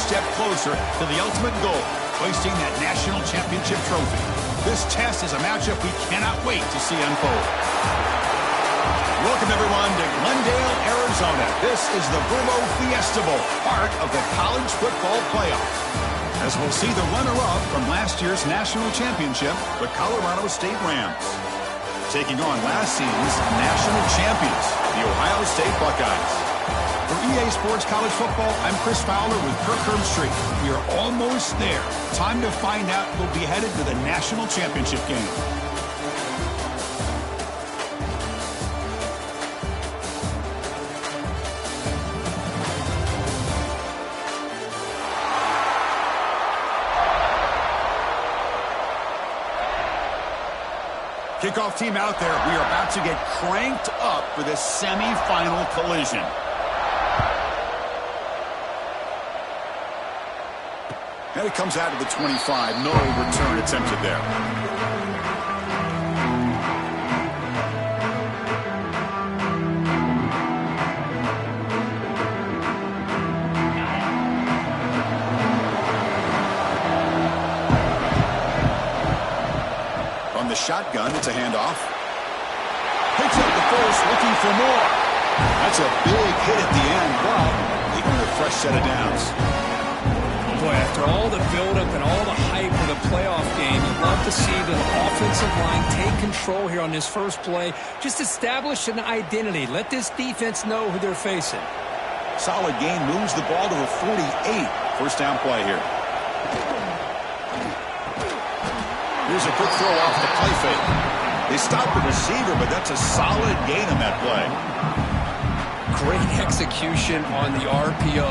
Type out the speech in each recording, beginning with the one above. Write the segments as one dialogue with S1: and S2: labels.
S1: step closer to the ultimate goal, hoisting that national championship trophy. This test is a matchup we cannot wait to see unfold. Welcome, everyone, to Glendale, Arizona. This is the Vrbo Fiesta Bowl, part of the college football playoff. As we'll see the runner-up from last year's national championship, the Colorado State Rams, taking on last season's national champions, the Ohio State Buckeyes. For EA Sports College Football, I'm Chris Fowler with Kirk Herbstreit. We are almost there. Time to find out who'll be headed to the national championship game. Kickoff team out there. We are about to get cranked up for this semifinal collision. And it comes out to the 25. No return attempted there. On the shotgun, it's a handoff. Picks up the first, looking for more. That's a big hit at the end, but they earn a fresh set of downs.
S2: Boy, after all the buildup and all the hype of the playoff game, you'd love to see the offensive line take control here on this first play. Just establish an identity. Let this defense know who they're facing.
S1: Solid gain, moves the ball to the 48. First down play here. Here's a quick throw off the play fake. They stop the receiver, but that's a solid gain on that play.
S2: Great execution on the RPO.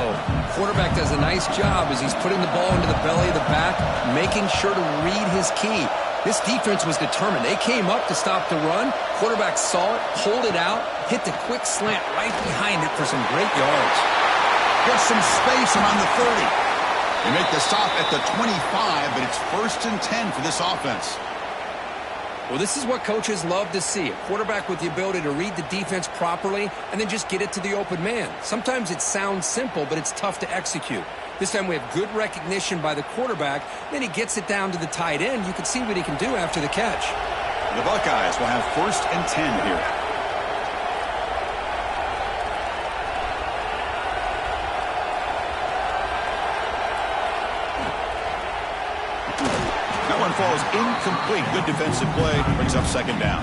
S2: Quarterback does a nice job as he's putting the ball into the belly of the back, making sure to read his key. This defense was determined. They came up to stop the run. Quarterback saw it, pulled it out, hit the quick slant right behind it for some great yards.
S1: Gets some space around the 30. They make the stop at the 25, but it's 1st and 10 for this offense.
S2: Well, this is what coaches love to see. A quarterback with the ability to read the defense properly and then just get it to the open man. Sometimes it sounds simple, but it's tough to execute. This time we have good recognition by the quarterback. Then he gets it down to the tight end. You can see what he can do after the catch.
S1: The Buckeyes will have 1st and 10 here. Falls incomplete. Good defensive play. Brings up 2nd down.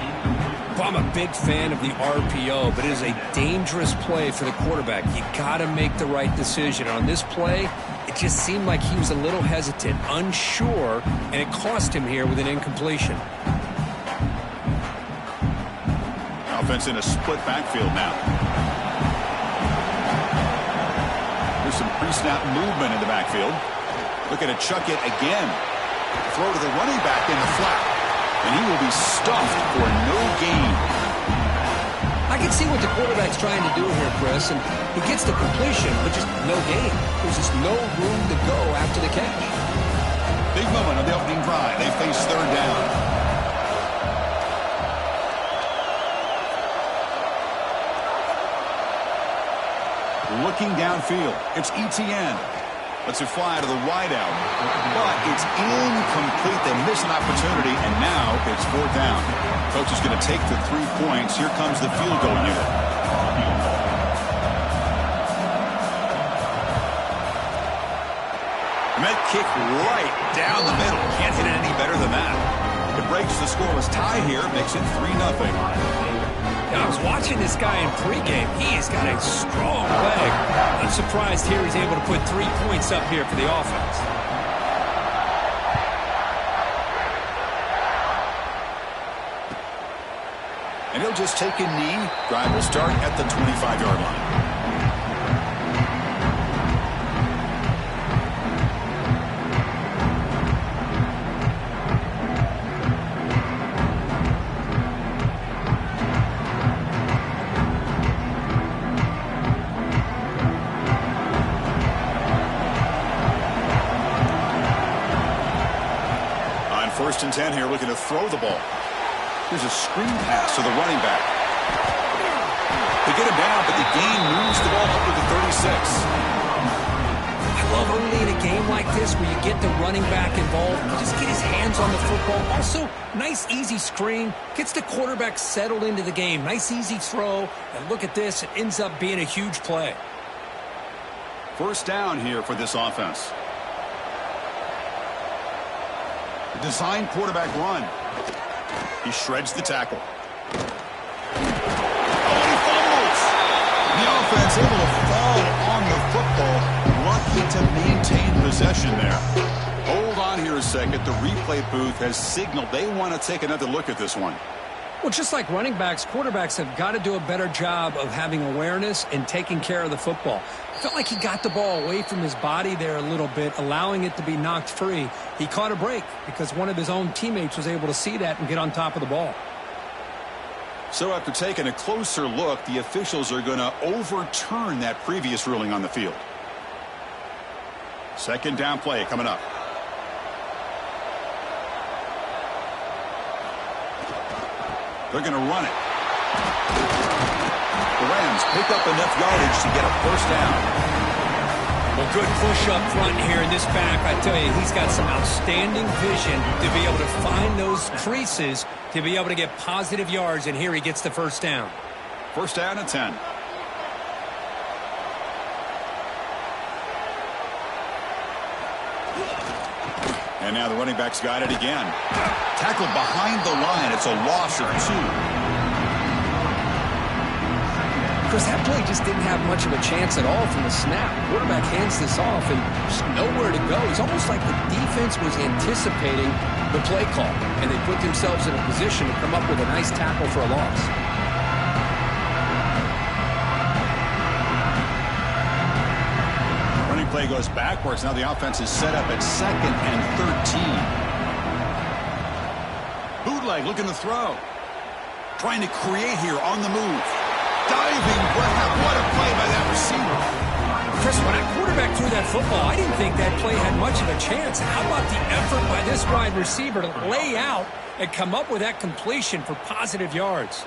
S2: Well, I'm a big fan of the RPO, but it is a dangerous play for the quarterback. You got to make the right decision. On this play, it just seemed like he was a little hesitant, unsure, and it cost him here with an incompletion.
S1: Offense in a split backfield now. There's some pre-snap movement in the backfield. Looking to chuck it again. Throw to the running back in the flat. And he will be stuffed for no gain.
S2: I can see what the quarterback's trying to do here, Chris. And he gets the completion, but just no gain. There's just no room to go after the catch.
S1: Big moment on the opening drive. They face 3rd down. Looking downfield. It's Etienne. Lets it fly to the wideout, but it's incomplete. They miss an opportunity, and now it's 4th down. Coach is going to take the 3 points. Here comes the field goal unit. Met kick right down the middle. Can't hit it any better than that. It breaks the scoreless tie here, makes it 3-0.
S2: I was watching this guy in pregame. He's got a strong leg. I'm surprised here he's able to put 3 points up here for the offense.
S1: And he'll just take a knee. Drive will start at the 25-yard line. First and 10 here, looking to throw the ball. Here's a screen pass to the running back. They get him down, but the gain moves the ball up to the 36.
S2: I love early in game like this where you get the running back involved, you just get his hands on the football. Also, nice easy screen, gets the quarterback settled into the game. Nice easy throw, and look at this, it ends up being a huge play.
S1: First down here for this offense. Design quarterback run. He shreds the tackle. Oh, he fumbles. The offense able to fall on the football. Lucky to maintain possession there. Hold on here a second. The replay booth has signaled they want to take another look at this one.
S2: Well, just like running backs, quarterbacks have got to do a better job of having awareness and taking care of the football. Felt like he got the ball away from his body there a little bit, allowing it to be knocked free. He caught a break because one of his own teammates was able to see that and get on top of the ball.
S1: So after taking a closer look, the officials are going to overturn that previous ruling on the field. Second down play coming up. They're going to run it. The Rams pick up enough yardage to get a first down.
S2: Well, good push up front here in this back. I tell you, he's got some outstanding vision to be able to find those creases, to be able to get positive yards, and here he gets the first down.
S1: First down and 10. And now the running back's got it again. Tackled behind the line. It's a loss of 2.
S2: Chris, that play just didn't have much of a chance at all from the snap. Quarterback hands this off and just nowhere to go. It's almost like the defense was anticipating the play call, and they put themselves in a position to come up with a nice tackle for a loss.
S1: Running play goes backwards. Now the offense is set up at 2nd and 13. Bootleg looking to throw. Trying to create here on the move. Diving grab. What a play by that receiver.
S2: Chris, when that quarterback threw that football, I didn't think that play had much of a chance. How about the effort by this wide receiver to lay out and come up with that completion for positive yards?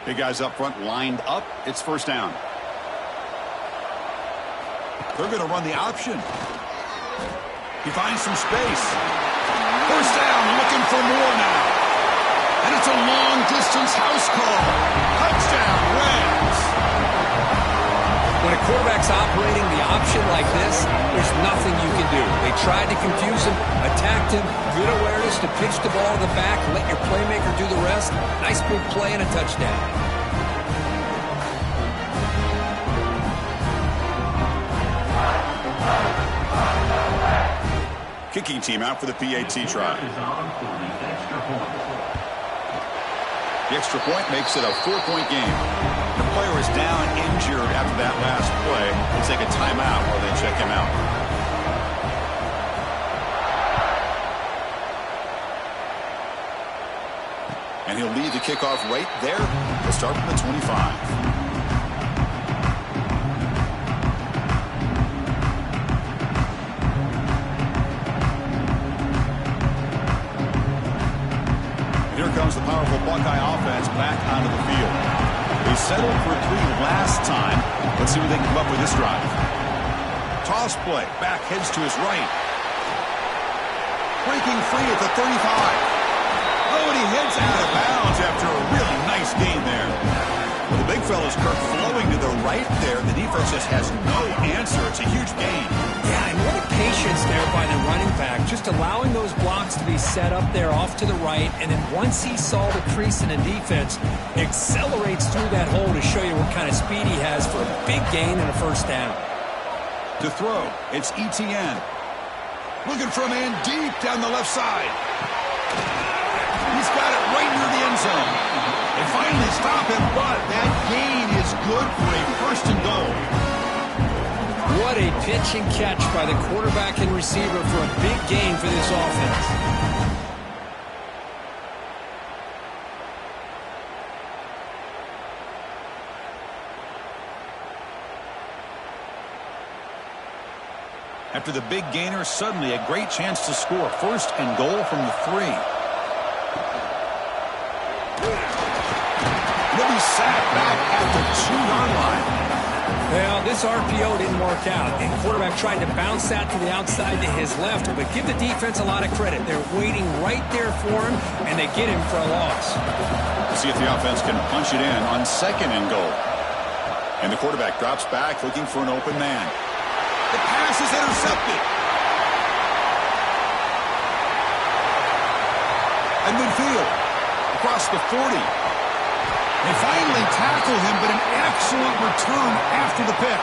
S1: Big guys up front lined up. It's first down. They're going to run the option. He finds some space. First down, looking for more now. And it's a long-distance house call. Touchdown, Rams.
S2: When a quarterback's operating the option like this, there's nothing you can do. They tried to confuse him, attacked him, good awareness to pitch the ball to the back, let your playmaker do the rest. Nice big play and a touchdown.
S1: Kicking team out for the PAT try. The extra point makes it a 4-point game. The player is down injured after that last play. We'll take a timeout while they check him out. And he'll lead the kickoff right there. He'll start from the 25. Comes the powerful Buckeye offense back onto the field. They settled for 3 last time. Let's see what they can come up with this drive. Toss play. Back heads to his right. Breaking free at the 35. Oh, and he heads out of bounds after a really nice gain there. Well, the big fella's Kirk flowing to the right there. The defense just has no answer. It's a huge gain.
S2: Yeah, and what a patience there by the running back, just allowing those blocks to be set up there off to the right, and then once he saw the crease in the defense, accelerates through that hole to show you what kind of speed he has for a big gain and a first down.
S1: To throw, it's Etienne. Looking for a man deep down the left side. He's got it right near the end zone. They finally stop him, but that gain is good for a first and goal.
S2: What a pitch and catch by the quarterback and receiver for a big gain for this offense.
S1: After the big gainer, suddenly a great chance to score. First and goal from the 3. He's sacked back at the 2-yard line.
S3: Well, this RPO didn't work out. The quarterback tried to bounce that to the outside to his left, but give the defense a lot of credit. They're waiting right there for him, and they get him for a loss.
S1: Let's see if the offense can punch it in on 2nd and goal. And the quarterback drops back looking for an open man. The pass is intercepted. At midfield, across the 40. They finally tackle him, but an excellent return after the pick.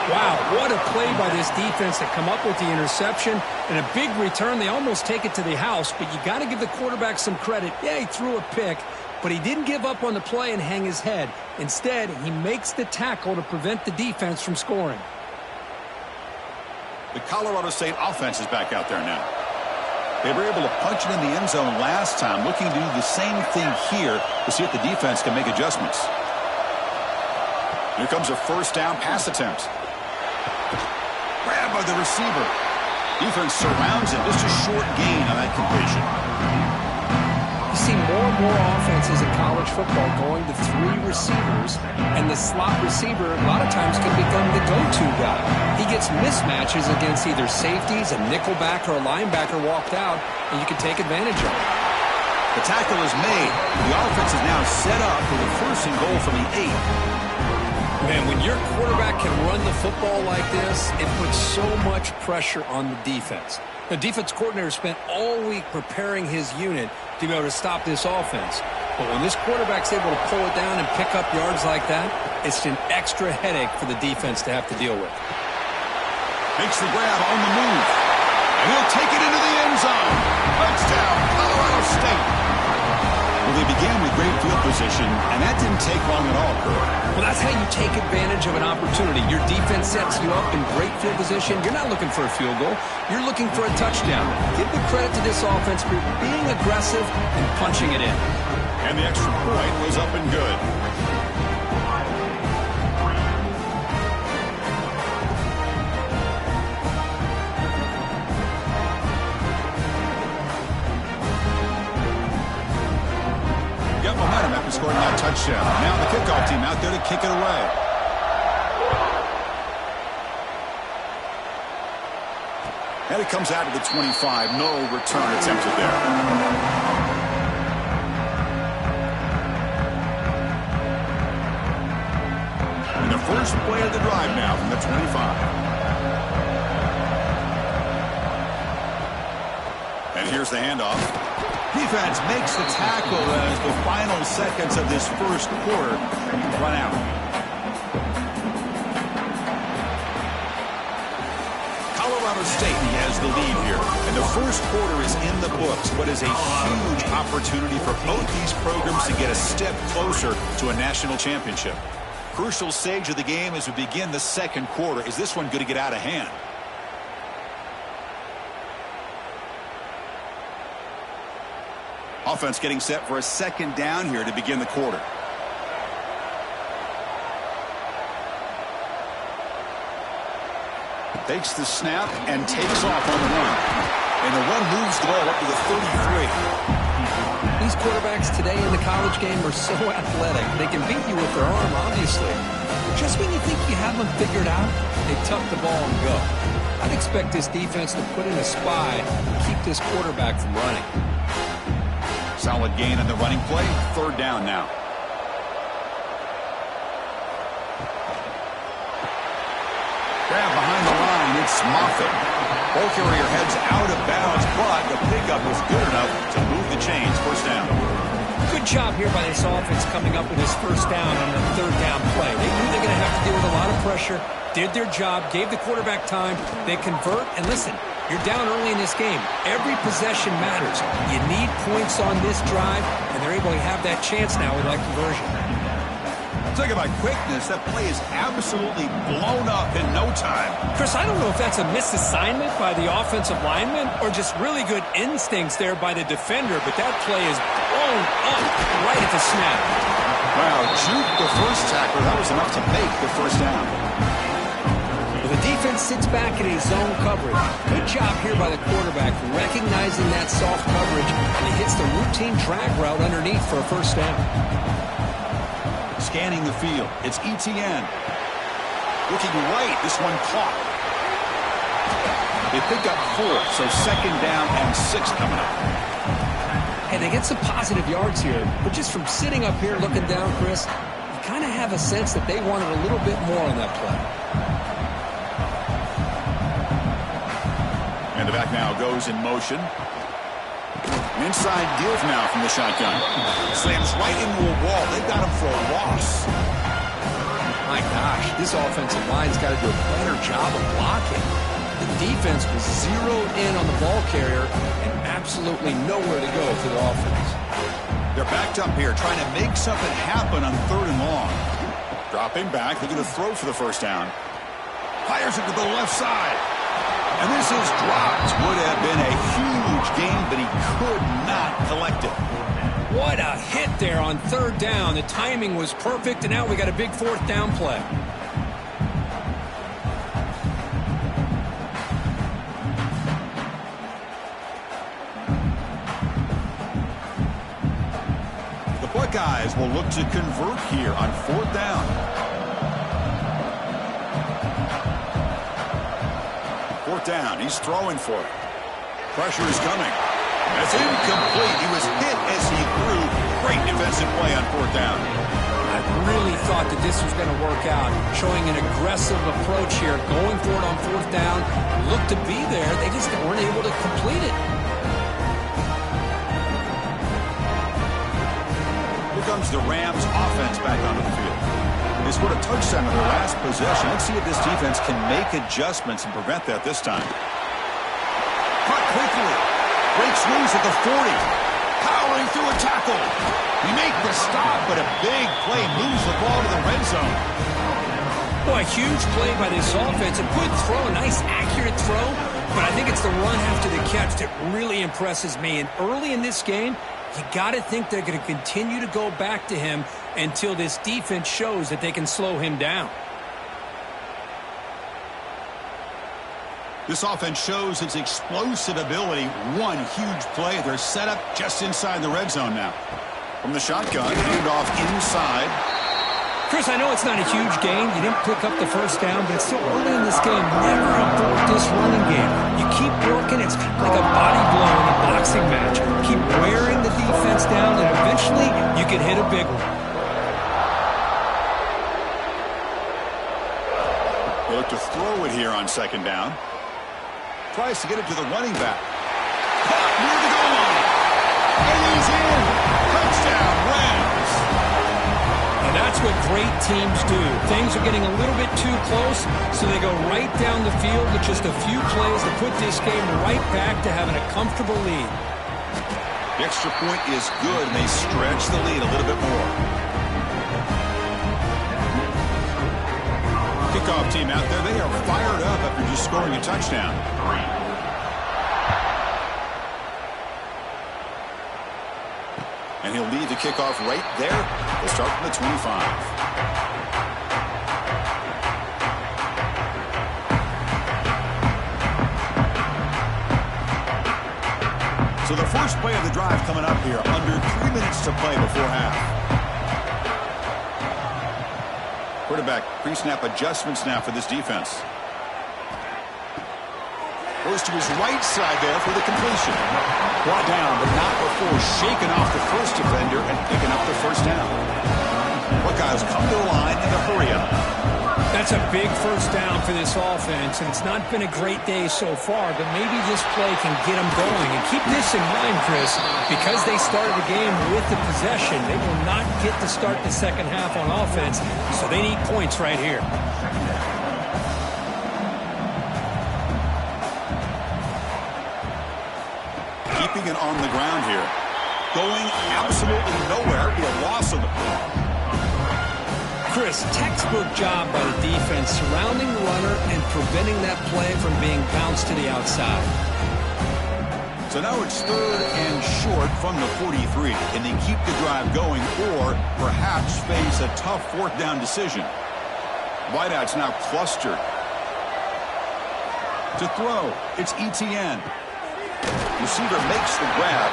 S3: Wow, what a play by this defense to come up with the interception and a big return. They almost take it to the house, but you got to give the quarterback some credit. Yeah, he threw a pick, but he didn't give up on the play and hang his head. Instead, he makes the tackle to prevent the defense from scoring.
S1: The Colorado State offense is back out there now. They were able to punch it in the end zone last time, looking to do the same thing here to see if the defense can make adjustments. Here comes a 1st down pass attempt. Grab by the receiver. Defense surrounds him. Just a short gain on that completion.
S2: You see more and more offenses in college football going to 3 receivers, and the slot receiver a lot of times can become the go-to guy. He gets mismatches against either safeties, a nickelbacker, or a linebacker walked out, and you can take advantage of it.
S1: The tackle is made. The offense is now set up for the 1st and goal from the 8.
S2: Man, when your quarterback can run the football like this, it puts so much pressure on the defense. The defense coordinator spent all week preparing his unit to be able to stop this offense. But when this quarterback's able to pull it down and pick up yards like that, it's an extra headache for the defense to have to deal with.
S1: Makes the grab on the move. And he'll take it into the end zone. Touchdown, Colorado State. Well, they began with great field position, and that didn't take long at all, Kurt.
S2: Well, that's how you take advantage of an opportunity. Your defense sets you up in great field position. You're not looking for a field goal. You're looking for a touchdown. Give the credit to this offense for being aggressive and punching it in.
S1: And the extra point was up and good. Got momentum after scoring that touchdown. Now the kickoff team out there to kick it away. And it comes out to the 25. No return attempted there. And the first play of the drive now from the 25. And here's the handoff. Defense makes the tackle as the final seconds of this 1st quarter run out. Colorado State has the lead here, and the 1st quarter is in the books, but is a huge opportunity for both these programs to get a step closer to a national championship. Crucial stage of the game as we begin the 2nd quarter. Is this one going to get out of hand? Offense getting set for a 2nd down here to begin the quarter. Takes the snap and takes off on the run. And the run moves the ball up to the 33.
S2: These quarterbacks today in the college game are so athletic. They can beat you with their arm, obviously. Just when you think you have them figured out, they tuck the ball and go. I'd expect this defense to put in a spy and keep this quarterback from running.
S1: Solid gain on the running play. 3rd down now. Grab behind the line. It's Moffitt. Ball carrier heads out of bounds, but the pickup was good enough to move the chains. 1st down.
S3: Good job here by this offense coming up with this 1st down on the 3rd down play. They knew they're going to have to deal with a lot of pressure, did their job, gave the quarterback time. They convert, and listen, you're down early in this game. Every possession matters. You need points on this drive, and they're able to have that chance now with that conversion.
S1: Talk about quickness. That play is absolutely blown up in no time.
S3: Chris, I don't know if that's a misassignment by the offensive lineman or just really good instincts there by the defender, but that play is blown up right at the snap.
S1: Wow, juke the first tackler. That was enough to make the 1st down.
S3: The Defense sits back in his zone coverage. Good job here by the quarterback, recognizing that soft coverage, and he hits the routine drag route underneath for a first down.
S1: Scanning the field, it's Etienne. Looking right, this one caught. They pick up 4, so second down and 6 coming up.
S3: And they get some positive yards here, but just from sitting up here looking down, Chris, you kind of have a sense that they wanted a little bit more on that play.
S1: And the back now goes in motion. Inside deals now from the shotgun. Slams right into a wall. They've got him for a loss.
S3: My gosh, this offensive line's got to do a better job of blocking. The defense was zeroed in on the ball carrier and absolutely nowhere to go for the offense.
S1: They're backed up here trying to make something happen on 3rd and long. Dropping back, they're going to throw for the first down. Fires it to the left side. And this is dropped. Would have been a huge gain, but he could not collect it.
S3: What a hit there on 3rd down. The timing was perfect, and now we got a big 4th down play.
S1: The Buckeyes will look to convert here on 4th down. 4th down, he's throwing for it. Pressure is coming. It's incomplete. He was hit as he threw. Great defensive play on 4th down.
S3: I really thought that this was going to work out, showing an aggressive approach here, going for it on 4th down. Looked to be there. They just weren't able to complete it.
S1: Here comes the Rams offense back onto the field. They scored a touchdown on their last possession. Let's see if this defense can make adjustments and prevent that this time. Caught quickly. Breaks loose at the 40. Powering through a tackle. He made the stop, but a big play moves the ball to the red zone.
S3: Boy, a huge play by this offense. A good throw, a nice accurate throw. But I think it's the run after the catch that really impresses me. And early in this game, you got to think they're going to continue to go back to him until this defense shows that they can slow him down.
S1: This offense shows its explosive ability. One huge play. They're set up just inside the red zone now. From the shotgun, hand off inside.
S3: Chris, I know it's not a huge gain. You didn't pick up the first down, but it's still early in this game. Never abort this running game. You keep working. It's kind of like a body blow in a boxing match. Keep wearing the defense down, and eventually you can hit a big one.
S1: They look to throw it here on 2nd down. Tries to get it to the running back. Caught near the goal line. And he's in. Touchdown, Rams.
S3: And that's what great teams do. Things are getting a little bit too close, so they go right down the field with just a few plays to put this game right back to having a comfortable lead.
S1: The extra point is good, and they stretch the lead a little bit more. Kickoff team out there, they are fired up after just scoring a touchdown. And he'll lead the kickoff right there. They'll start from the 25. So the first play of the drive coming up here, under 3 minutes to play before half. Quarterback pre-snap adjustments now for this defense. Goes to his right side there for the completion. Brought down, but not before shaking off the first defender and picking up the first down. Buckeyes come to the line in a hurry up.
S3: That's a big first down for this offense, and it's not been a great day so far, but maybe this play can get them going. And keep this in mind, Chris, because they started the game with the possession, they will not get to start the second half on offense, so they need points right here.
S1: Keeping it on the ground here. Going absolutely nowhere. Be a loss of the ball.
S3: Chris, textbook job by the defense surrounding the runner and preventing that play from being bounced to the outside.
S1: So now it's 3rd and short from the 43. Can they keep the drive going or perhaps face a tough 4th down decision? Wideouts now clustered. To throw, it's Etienne. Receiver makes the grab.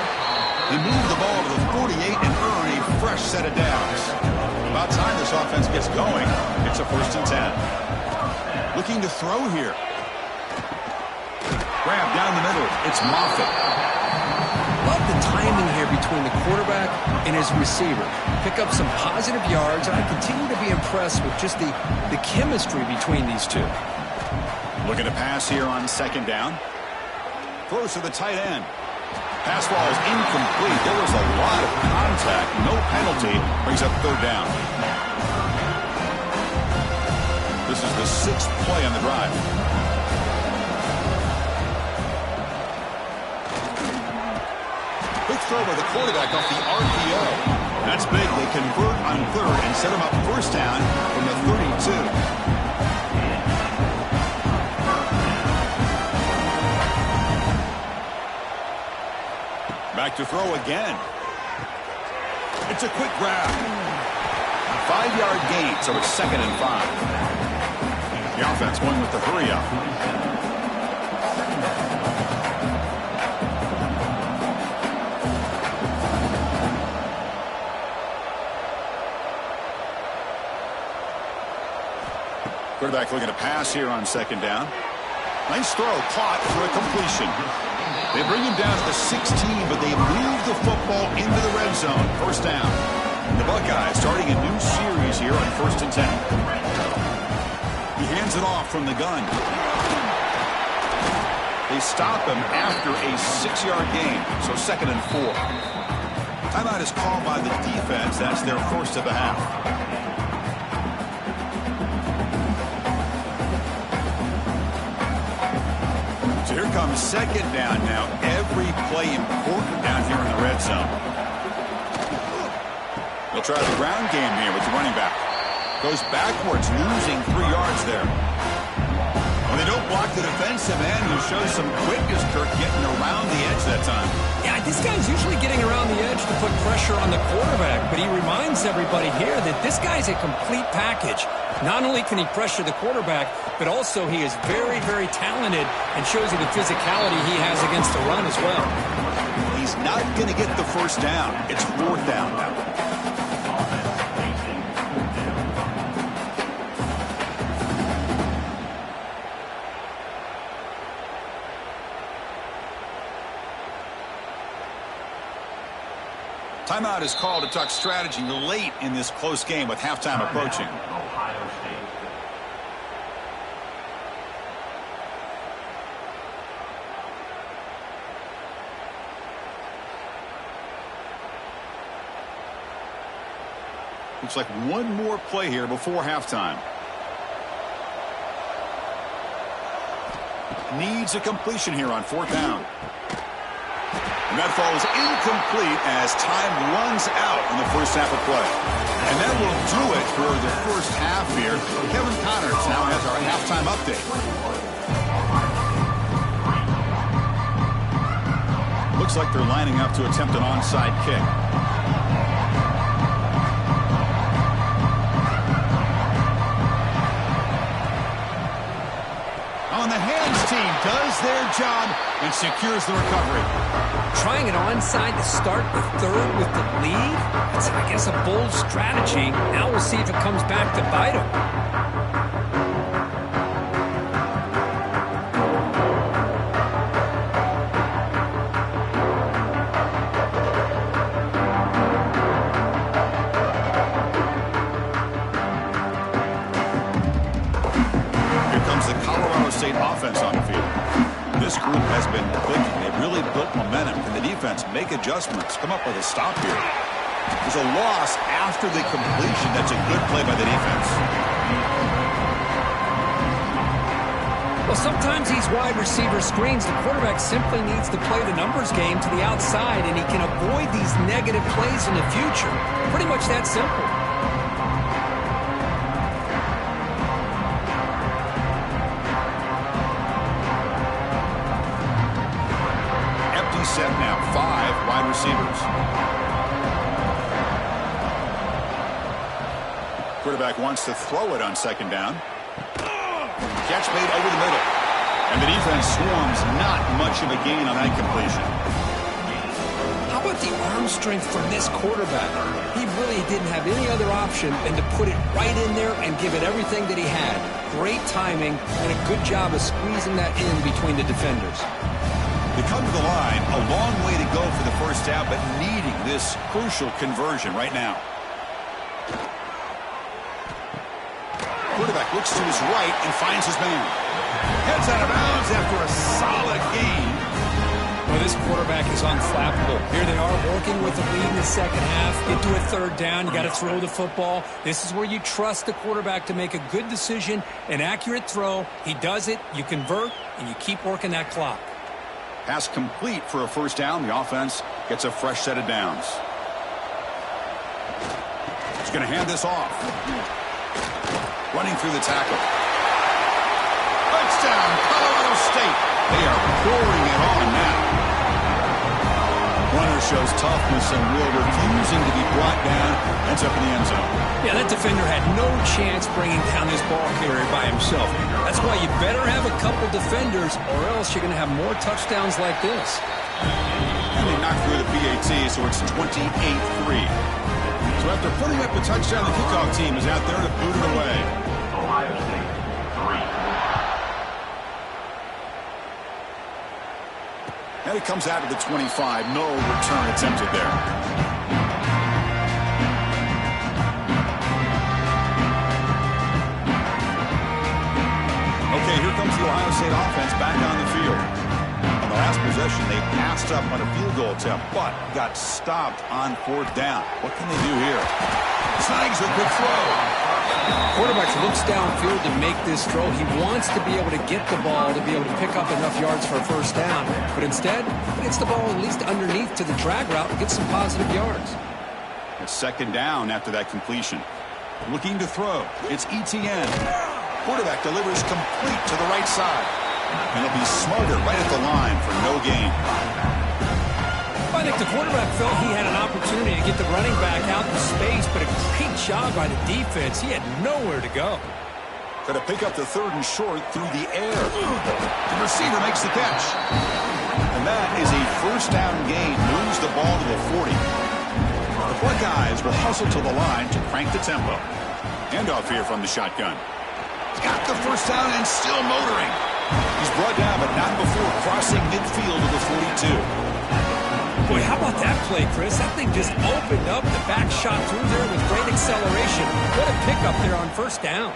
S1: He moved the ball to the 48 and earn a fresh set of downs. About time this offense gets going. It's a 1st and 10. Looking to throw here. Grab down the middle. It's Moffitt.
S2: Love the timing here between the quarterback and his receiver. Pick up some positive yards, and I continue to be impressed with just the chemistry between these two.
S1: Looking to pass here on 2nd down. Throws to the tight end. Pass ball is incomplete. There was a lot of contact. No penalty. Brings up 3rd down. This is the 6th play on the drive. Quick throw by the quarterback off the RPO. That's big. They convert on 3rd and set him up 1st down from the 32. Back to throw again. It's a quick grab. 5-yard gain, so it's 2nd and 5. The offense going with the hurry up. Quarterback looking to pass here on 2nd down. Nice throw, caught for a completion. They bring him down to the 16, but they move the football into the red zone. 1st down. The Buckeyes starting a new series here on 1st and 10. He hands it off from the gun. They stop him after a 6-yard gain, so 2nd and 4. Timeout is called by the defense. That's their 1st of the half. Here comes 2nd down now. Every play important down here in the red zone. They'll try the ground game here with the running back. Goes backwards, losing 3 yards there. When they don't block the defensive end, who shows some quickness, Kirk, getting around the edge that time.
S3: Yeah, this guy's usually getting around the edge to put pressure on the quarterback, but he reminds everybody here that this guy's a complete package. Not only can he pressure the quarterback, but also he is very, very talented and shows you the physicality he has against the run as well.
S1: He's not going to get the 1st down. It's 4th down now. Timeout is called to talk strategy late in this close game with halftime approaching. Looks like one more play here before halftime. Needs a completion here on 4th down. And that falls incomplete as time runs out in the 1st half of play. And that will do it for the 1st half here. Kevin Connors now has our halftime update. Looks like they're lining up to attempt an onside kick. On the hands team does their job and secures the recovery.
S3: Trying an onside to start the 3rd with the lead? That's, I guess, a bold strategy. Now we'll see if it comes back to bite him.
S1: Offense on the field. This group has been clicking. They've really built momentum. Can the defense make adjustments? Come up with a stop here. There's a loss after the completion. That's a good play by the defense.
S3: Well, sometimes these wide receiver screens, the quarterback simply needs to play the numbers game to the outside, and he can avoid these negative plays in the future. Pretty much that simple.
S1: Set now, 5 wide receivers. Quarterback wants to throw it on 2nd down. Catch made over the middle. And the defense swarms, not much of a gain on that completion.
S3: How about the arm strength from this quarterback? He really didn't have any other option than to put it right in there and give it everything that he had. Great timing and a good job of squeezing that in between the defenders.
S1: They come to the line, a long way to go for the first down, but needing this crucial conversion right now. Quarterback looks to his right and finds his man. Heads out of bounds after a solid gain.
S3: Well, this quarterback is unflappable. Here they are working with the lead in the second half. Get to a third down. You got to throw the football. This is where you trust the quarterback to make a good decision, an accurate throw. He does it, you convert, and you keep working that clock.
S1: Pass complete for a first down. The offense gets a fresh set of downs. He's going to hand this off. Running through the tackle. Touchdown, Colorado State. They are pouring it on now. Runner shows toughness and will, refusing to be brought down. Ends up in the end zone.
S3: Yeah, that defender had no chance bringing down this ball carrier by himself. That's why you better have a couple defenders, or else you're going to have more touchdowns like this.
S1: And they knocked through the PAT, so it's 28-3. So after putting up the touchdown, the kickoff team is out there to boot it away.
S4: Ohio State, 3.
S1: And it comes out of the 25. No return attempted there. Okay, here comes the Ohio State offense back on the field. On the last possession, they passed up on a field goal attempt, but got stopped on fourth down. What can they do here? Snags a quick throw.
S3: Quarterback looks downfield to make this throw. He wants to be able to get the ball to be able to pick up enough yards for a first down. But instead, he gets the ball at least underneath to the drag route and gets some positive yards.
S1: It's second down after that completion. Looking to throw. It's Etienne. Quarterback delivers complete to the right side. And he'll be smarter right at the line for no gain.
S3: I think the quarterback felt he had an opportunity to get the running back out in space, but a great job by the defense. He had nowhere to go.
S1: Going to pick up the third and short through the air. The receiver makes the catch. And that is a first down gain. Moves the ball to the 40. The Buckeyes will hustle to the line to crank the tempo. Handoff here from the shotgun. Got the first down and still motoring. He's brought down, but not before crossing midfield to the 42.
S3: Boy, how about that play, Chris? That thing just opened up. The back shot through there with great acceleration. What a pickup there on first down.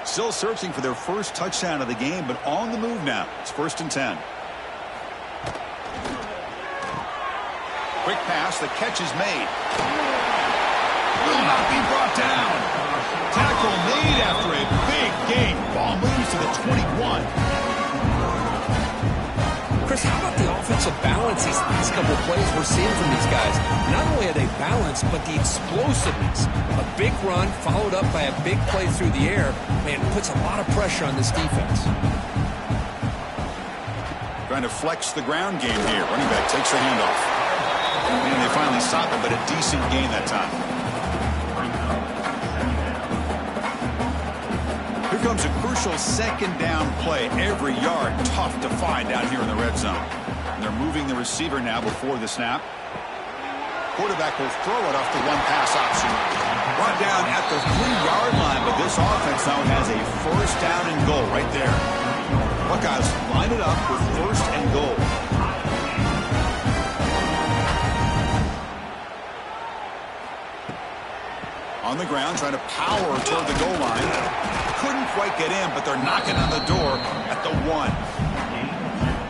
S1: Still searching for their first touchdown of the game, but on the move now. It's 1st and 10. Quick pass. The catch is made. Will not be brought down. Tackle made after a big gain. Ball moves to the 21.
S3: Chris, how about the offensive balance these last couple of plays we're seeing from these guys? Not only are they balanced, but the explosiveness. A big run followed up by a big play through the air, man, puts a lot of pressure on this defense.
S1: Trying to flex the ground game here. Running back takes the handoff. And they finally stop it, but a decent gain that time. Here comes a crucial second down play. Every yard tough to find out here in the red zone. And they're moving the receiver now before the snap. Quarterback will throw it off the one pass option. Brought down at the 3-yard line, but this offense now has a first down and goal right there. Buckeyes line it up with first and goal. On the ground, trying to power toward the goal line. Couldn't quite get in, but they're knocking on the door at the 1.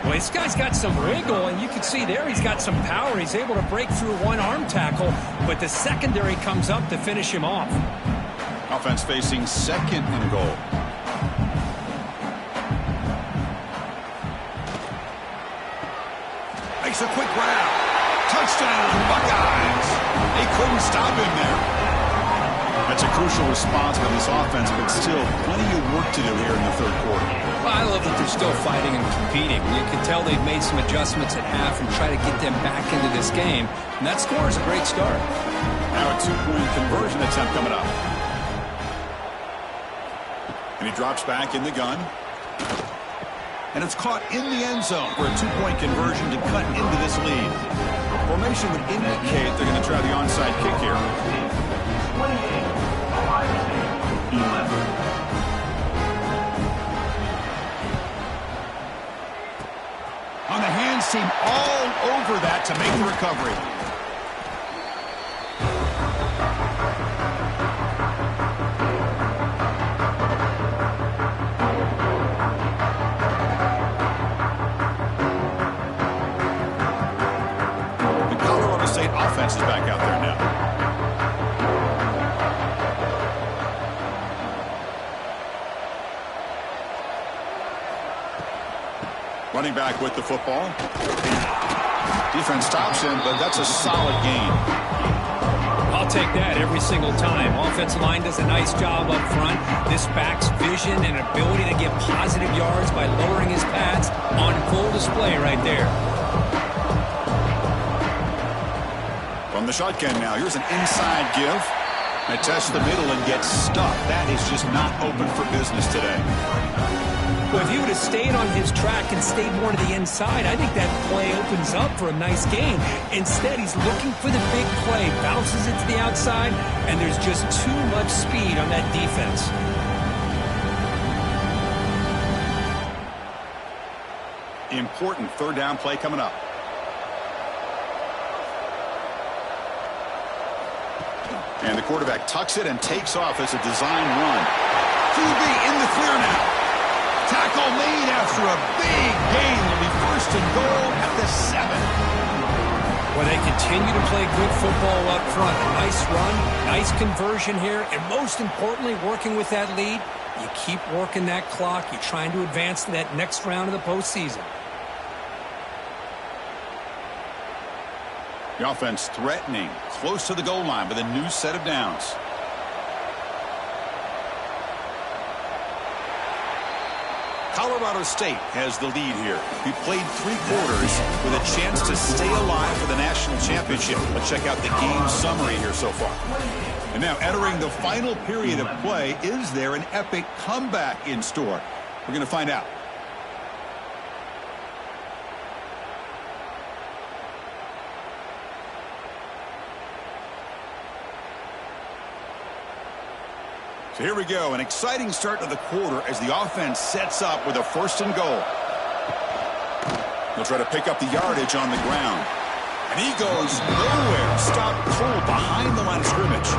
S3: Well, this guy's got some wiggle, and you can see there he's got some power. He's able to break through one arm tackle, but the secondary comes up to finish him off.
S1: Offense facing second and goal. Makes a quick grab. Touchdown, Buckeyes. They couldn't stop him there. That's a crucial response by this offense, but still plenty of work to do here in the third quarter.
S3: Well, I love that they're still fighting and competing. You can tell they've made some adjustments at half and try to get them back into this game. And that score is a great start.
S1: Now a 2-point conversion attempt coming up. And he drops back in the gun. And it's caught in the end zone for a two-point conversion to cut into this lead. Formation would indicate they're going to try the onside kick here.
S4: 28, Ohio State, 11.
S1: On the hands team all over that to make the recovery. The Colorado State offense is back out there now. Running back with the football. Defense stops him, but that's a solid gain.
S3: I'll take that every single time. Offensive line does a nice job up front. This back's vision and ability to get positive yards by lowering his pads on full display right there.
S1: From the shotgun now, here's an inside give. And test the middle and gets stuck. That is just not open for business today.
S3: Well, if he would have stayed on his track and stayed more to the inside, I think that play opens up for a nice gain. Instead, he's looking for the big play, bounces it to the outside, and there's just too much speed on that defense.
S1: Important third down play coming up. And the quarterback tucks it and takes off as a design run. QB in the clear now. Tackle made after a big gain. Will be first and goal at the 7.
S3: Well, they continue to play good football up front. A nice run, nice conversion here, and most importantly, working with that lead, you keep working that clock. You're trying to advance to that next round of the postseason.
S1: The offense threatening, close to the goal line with a new set of downs. Colorado State has the lead here. We played 3 quarters with a chance to stay alive for the national championship. Let's check out the game summary here so far. And now entering the final period of play, is there an epic comeback in store? We're going to find out. So here we go, an exciting start to the quarter as the offense sets up with a first and goal. They'll try to pick up the yardage on the ground. And he goes nowhere. Stopped cold behind the line of scrimmage.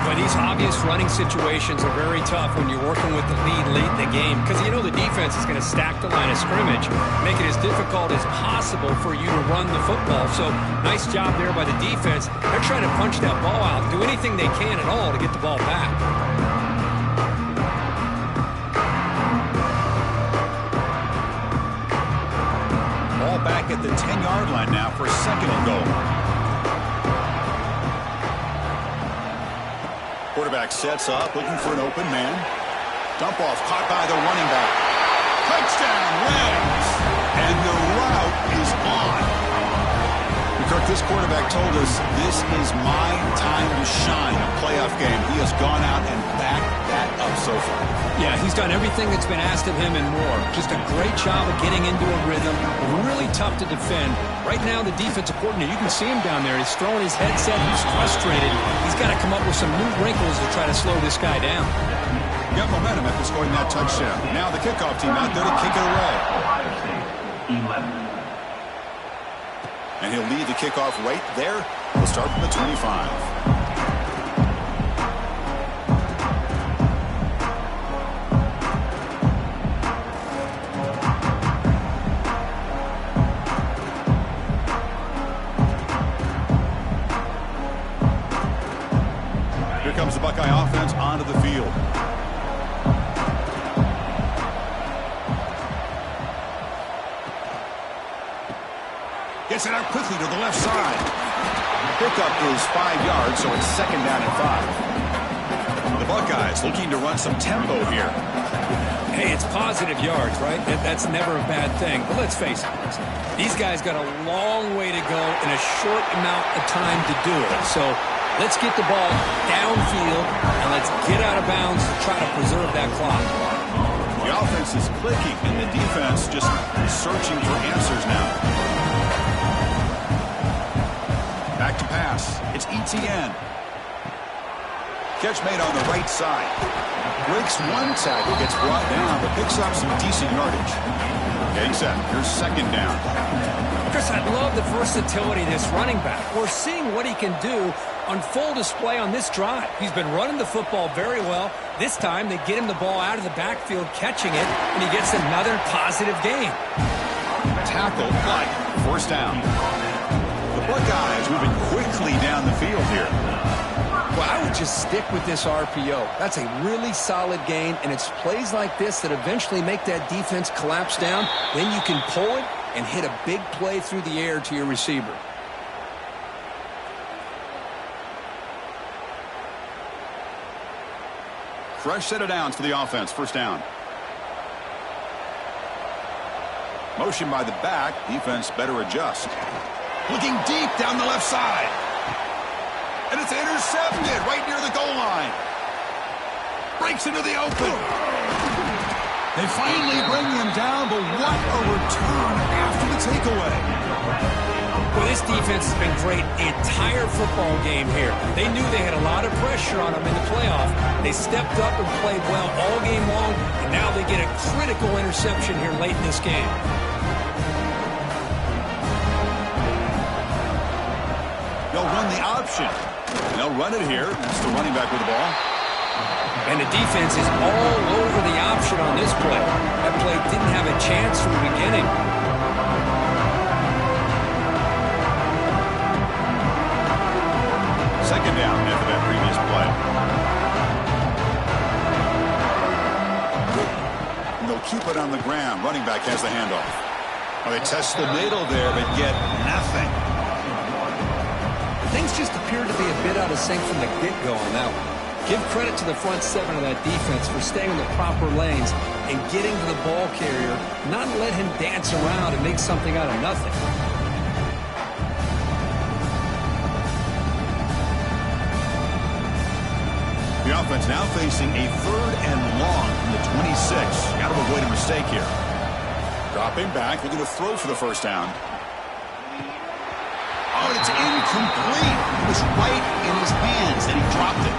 S3: But these obvious running situations are very tough when you're working with the lead late in the game because you know the defense is going to stack the line of scrimmage, make it as difficult as possible for you to run the football. So nice job there by the defense. They're trying to punch that ball out, do anything they can at all to get the ball back.
S1: Ball back at the 10-yard line now for a second and goal. Quarterback sets up, looking for an open man. Dump off, caught by the running back. Touchdown, Rams! And the route is on. Kirk, this quarterback told us this is my time to shine, a playoff game. He has gone out and backed that up so far.
S3: Yeah, he's done everything that's been asked of him and more. Just a great job of getting into a rhythm. Really tough to defend. Right now, the defensive coordinator, you can see him down there. He's throwing his headset. He's frustrated. He's got to come up with some new wrinkles to try to slow this guy down.
S1: Got momentum after scoring that touchdown. Now the kickoff team out there to kick it away.
S4: Ohio State, 11.
S1: And he'll lead the kickoff right there. We'll start from the 25. Here comes the Buckeye offense onto the field. Gets it out quickly to the left side. Pickup is 5 yards, so it's second down and 5. The Buckeyes looking to run some tempo here.
S3: Hey, it's positive yards, right? That's never a bad thing. But let's face it, these guys got a long way to go in a short amount of time to do it. So Let's get the ball downfield, and let's get out of bounds to try to preserve that clock.
S1: The offense is clicking, and the defense just searching for answers now. Back to pass. It's Etienne. Catch made on the right side. Breaks one tackle, gets brought down, but picks up some decent yardage. Getting set. Here's second down.
S3: Chris, I love the versatility of this running back. We're seeing what he can do on full display on this drive. He's been running the football very well. This time, they get him the ball out of the backfield, catching it, and he gets another positive gain.
S1: Tackle, but first down. The Buckeyes moving quickly down the field here.
S2: Well, I would just stick with this RPO. That's a really solid gain, and it's plays like this that eventually make that defense collapse down. Then you can pull it and hit a big play through the air to your receiver.
S1: Fresh set of downs for the offense. First down. Motion by the back. Defense better adjust. Looking deep down the left side. And it's intercepted right near the goal line. Breaks into the open. They finally bring him down, but what a return after the takeaway.
S3: Well, this defense has been great the entire football game here. They knew they had a lot of pressure on them in the playoff. They stepped up and played well all game long, and now they get a critical interception here late in this game.
S1: They'll run the option. And they'll run it here. That's the running back with the ball.
S3: And the defense is all over the option on this play. That play didn't have a chance from the beginning.
S1: Second down after that previous play. And they'll keep it on the ground. Running back has the handoff. Well, they test the middle there, but get nothing.
S2: Things just appear to be a bit out of sync from the get-go on that one. Give credit to the front seven of that defense for staying in the proper lanes and getting to the ball carrier, not let him dance around and make something out of nothing.
S1: The offense now facing a third and long from the 26. Got to avoid a mistake here. Dropping back, looking to throw for the first down. Oh, it's incomplete. It was right in his hands, and he dropped it.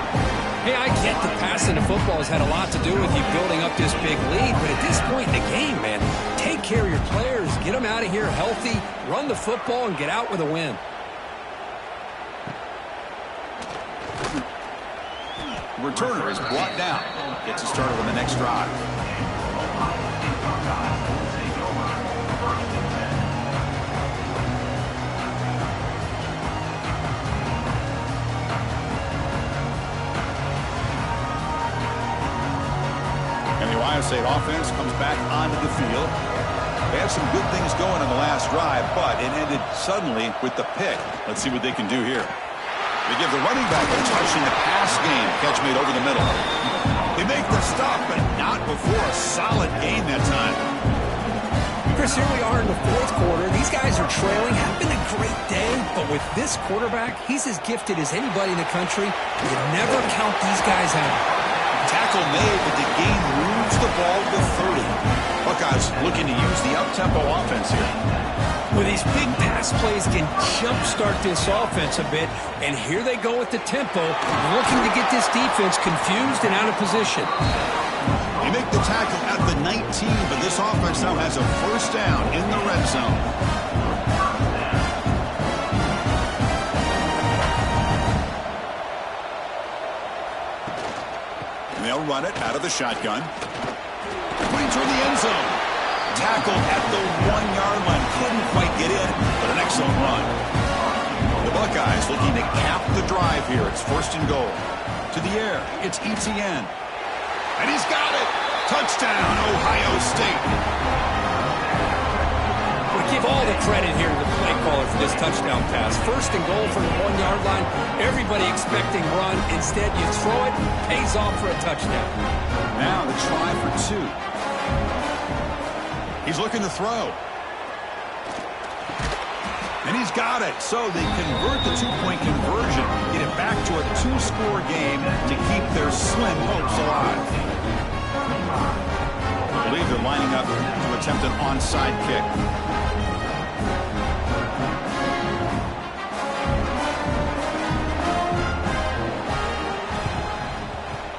S3: Hey, I get the passing of football has had a lot to do with you building up this big lead, but at this point in the game, man, take care of your players, get them out of here healthy, run the football, and get out with a win.
S1: Returner is brought down. Gets it started on the next drive. And the Ohio State offense comes back onto the field. They had some good things going on the last drive, but it ended suddenly with the pick. Let's see what they can do here. They give the running back a touch in the pass game. Catch made over the middle. They make the stop, but not before a solid gain that time.
S3: Chris, here we are in the fourth quarter. These guys are trailing. Have been a great day, but with this quarterback, he's as gifted as anybody in the country. You never count these guys out.
S1: Tackle made, but the game moves the ball to 30. Buckeyes looking to use the up-tempo offense here.
S3: Well, these big pass plays can jumpstart this offense a bit, and here they go with the tempo, looking to get this defense confused and out of position.
S1: They make the tackle at the 19, but this offense now has a first down in the red zone. And they'll run it out of the shotgun. Going toward the end zone. Tackled at the 1-yard line. Couldn't quite get in, but an excellent run. The Buckeyes looking to cap the drive here. It's first and goal. To the air, it's Etienne. And he's got it. Touchdown, Ohio State.
S3: We give all the credit here to the play caller for this touchdown pass. First and goal from the 1-yard line. Everybody expecting run. Instead, you throw it, pays off for a touchdown.
S1: Now the try for 2. He's looking to throw. And And he's got it. So they convert the two-point conversion, get it back to a two-score game to keep their slim hopes alive. I believe they're lining up to attempt an onside kick.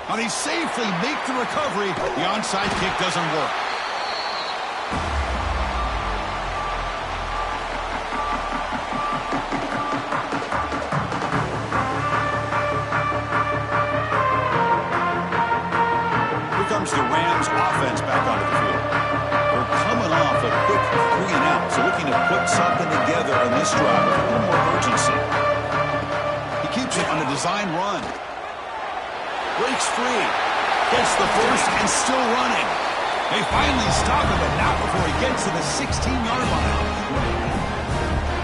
S1: Now they safely make the recovery. The onside kick doesn't work. The Rams offense back onto the field. They're coming off a quick 3-and-out, so looking to put something together on this drive with a little more urgency. He keeps it on a design run. Breaks free. Gets the first and still running. They finally stop him, but not before he gets to the 16-yard line.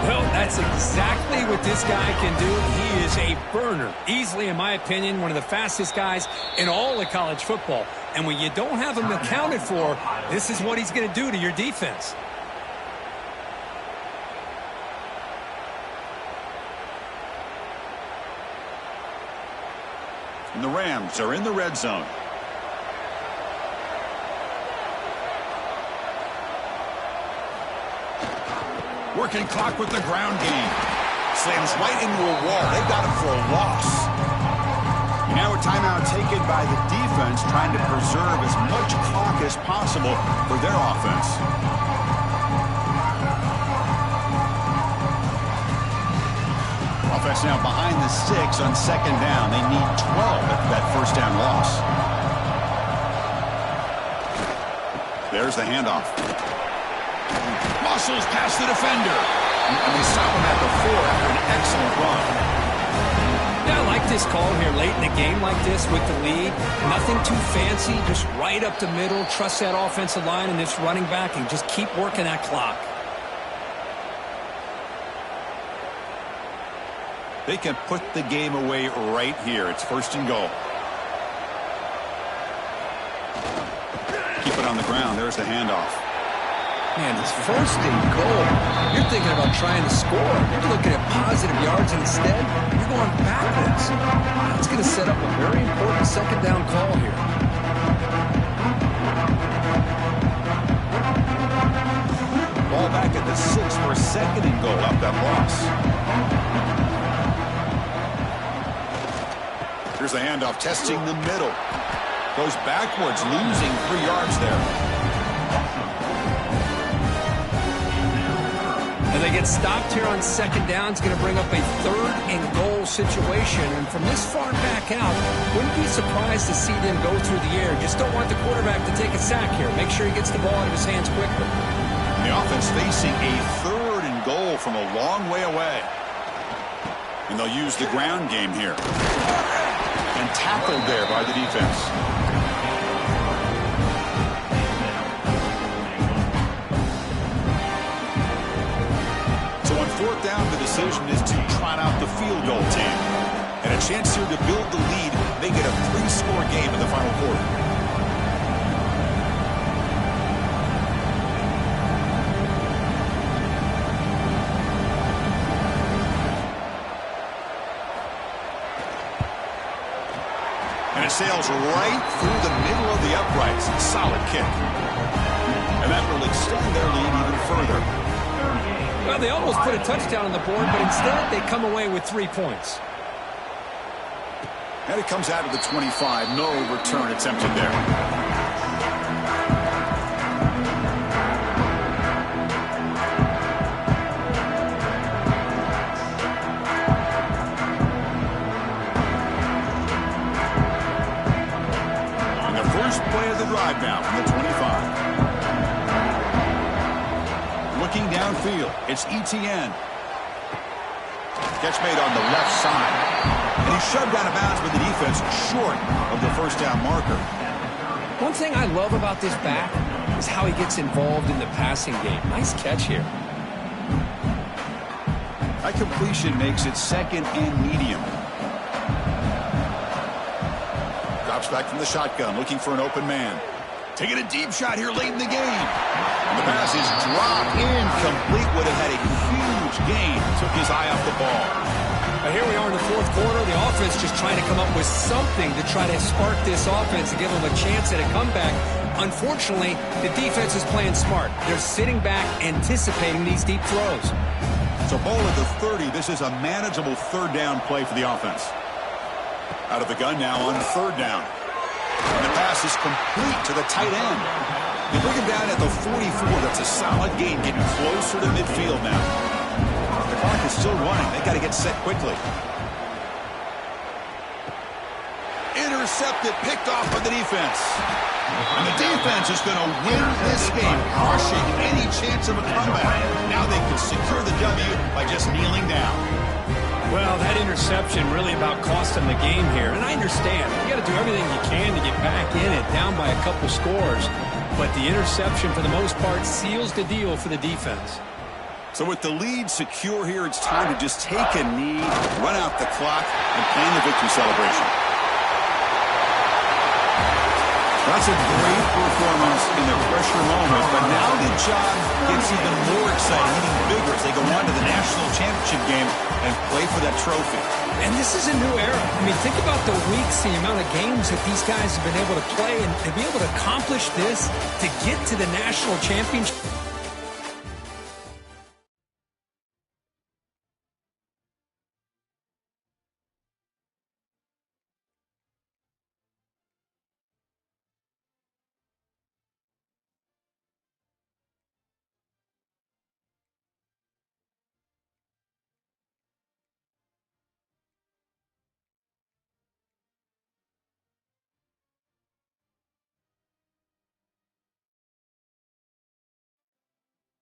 S3: Well, that's exactly what this guy can do. He is a burner. Easily, in my opinion, one of the fastest guys in all of college football. And when you don't have him accounted for, this is what he's going to do to your defense.
S1: And the Rams are in the red zone. Working clock with the ground game. Slams right into a wall. They got him for a loss. And now a timeout taken by the defense, trying to preserve as much clock as possible for their offense. Offense now behind the 6 on second down. They need 12 after that first down loss. There's the handoff. Muscles past the defender. And they stop him at the 4 after an excellent run.
S3: Yeah, I like this call here late in a game like this with the lead. Nothing too fancy, just right up the middle. Trust that offensive line and this running back and just keep working that clock.
S1: They can put the game away right here. It's first and goal. Keep it on the ground. There's the handoff.
S2: Man, it's first and goal. You're thinking about trying to score. You're looking at positive yards, and instead, you're going backwards. That's going to set up a very important second down call here.
S1: Ball back at the 6 for a second and goal up that loss. Here's the handoff, testing the middle. Goes backwards, losing 3 yards there.
S3: And they get stopped here on second down. It's going to bring up a third and goal situation. And from this far back out, wouldn't be surprised to see them go through the air. Just don't want the quarterback to take a sack here. Make sure he gets the ball out of his hands quickly.
S1: The offense facing a third and goal from a long way away. And they'll use the ground game here. And tackled there by the defense. So on fourth down, the decision is to trot out the field goal team. And a chance here to build the lead, make it a 3-score game in the final quarter. And it sails right through the middle of the uprights. Solid kick. And that will extend their lead even further.
S3: Well, they almost put a touchdown on the board, but instead they come away with 3 points.
S1: And it comes out of the 25. No return attempted there. And the first play of the drive now from the 25. Looking downfield, it's Etienne. Catch made on the left side. And he's shoved out of bounds with the defense short of the first down marker.
S3: One thing I love about this back is how he gets involved in the passing game. Nice catch here.
S1: That completion makes it second and medium. Drops back from the shotgun, looking for an open man. Taking a deep shot here late in the game. And the pass is dropped incomplete. Would have had a huge yardage gain took his eye off the ball.
S3: But here we are in the fourth quarter. The offense just trying to come up with something to try to spark this offense and give them a chance at a comeback. Unfortunately, the defense is playing smart. They're sitting back, anticipating these deep throws.
S1: So ball at the 30. This is a manageable third down play for the offense. Out of the gun now on third down. And the pass is complete to the tight end. They bring him down at the 44. That's a solid gain, getting closer to midfield now. The clock is still running. They got to get set quickly. Intercepted, picked off by the defense. And the defense is going to win this game, crushing any chance of a comeback. Now they can secure the W by just kneeling down.
S3: Well, that interception really about cost them the game here. And I understand. You got to do everything you can to get back in it, down by a couple scores. But the interception, for the most part, seals the deal for the defense.
S1: So with the lead secure here, it's time to just take a knee, run out the clock, and plan the victory celebration. That's a great performance in the pressure moment, but now the job gets even more exciting, even bigger as they go on to the national championship game and play for that trophy.
S3: And this is a new era. I mean, think about the weeks, the amount of games that these guys have been able to play, and to be able to accomplish this, to get to the national championship.